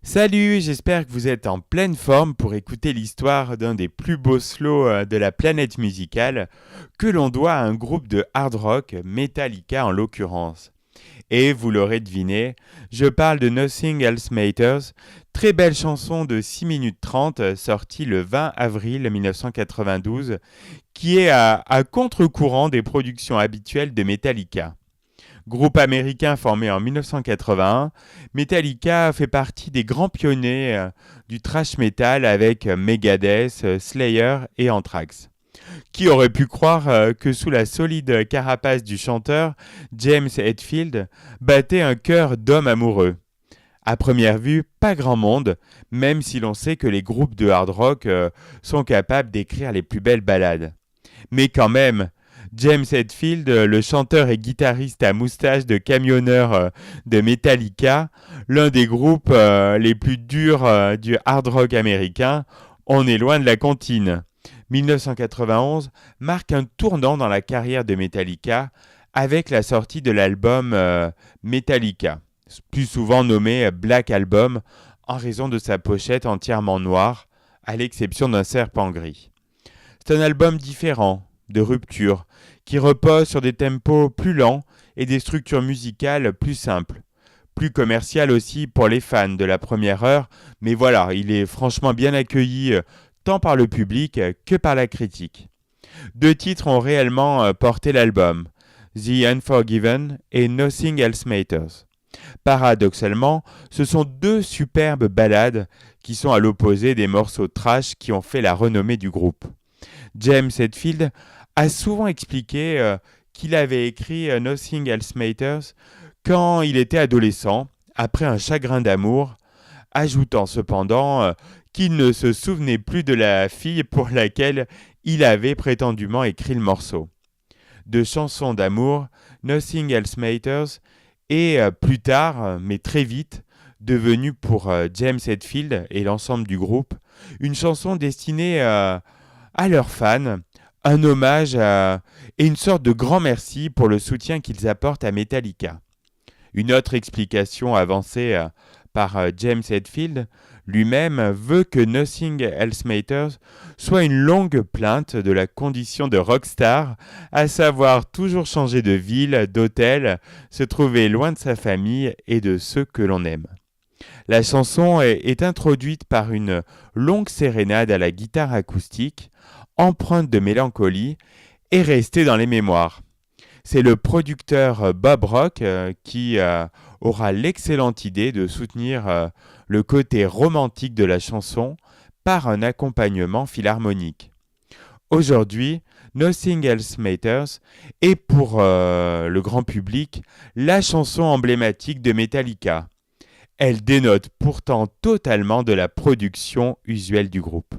Salut, j'espère que vous êtes en pleine forme pour écouter l'histoire d'un des plus beaux slows de la planète musicale, que l'on doit à un groupe de hard rock, Metallica en l'occurrence. Et vous l'aurez deviné, je parle de Nothing Else Matters, très belle chanson de 6 minutes 30 sortie le 20 avril 1992, qui est à contre-courant des productions habituelles de Metallica. Groupe américain formé en 1981, Metallica fait partie des grands pionniers du thrash metal avec Megadeth, Slayer et Anthrax. Qui aurait pu croire que sous la solide carapace du chanteur, James Hetfield battait un cœur d'homme amoureux. À première vue, pas grand monde, même si l'on sait que les groupes de hard rock sont capables d'écrire les plus belles ballades. Mais quand même, James Hetfield, le chanteur et guitariste à moustache de camionneur de Metallica, l'un des groupes les plus durs du hard rock américain, on est loin de la comptine. 1991 marque un tournant dans la carrière de Metallica avec la sortie de l'album Metallica, plus souvent nommé Black Album en raison de sa pochette entièrement noire, à l'exception d'un serpent gris. C'est un album différent, de rupture, qui repose sur des tempos plus lents et des structures musicales plus simples. Plus commercial aussi pour les fans de la première heure, mais voilà, il est franchement bien accueilli tant par le public que par la critique. Deux titres ont réellement porté l'album, The Unforgiven et Nothing Else Matters. Paradoxalement, ce sont deux superbes ballades qui sont à l'opposé des morceaux trash qui ont fait la renommée du groupe. James Hetfield a souvent expliqué qu'il avait écrit Nothing Else Matters quand il était adolescent, après un chagrin d'amour, ajoutant cependant qu'il ne se souvenait plus de la fille pour laquelle il avait prétendument écrit le morceau. De chansons d'amour, Nothing Else Matters est plus tard, mais très vite, devenu pour James Hetfield et l'ensemble du groupe une chanson destinée à leurs fans, un hommage et une sorte de grand merci pour le soutien qu'ils apportent à Metallica. Une autre explication avancée par James Hetfield lui-même veut que Nothing Else Matters soit une longue plainte de la condition de rockstar, à savoir toujours changer de ville, d'hôtel, se trouver loin de sa famille et de ceux que l'on aime. La chanson est introduite par une longue sérénade à la guitare acoustique, empreinte de mélancolie, et restée dans les mémoires. C'est le producteur Bob Rock qui aura l'excellente idée de soutenir le côté romantique de la chanson par un accompagnement philharmonique. Aujourd'hui, Nothing Else Matters est pour le grand public la chanson emblématique de Metallica. Elle dénote pourtant totalement de la production usuelle du groupe.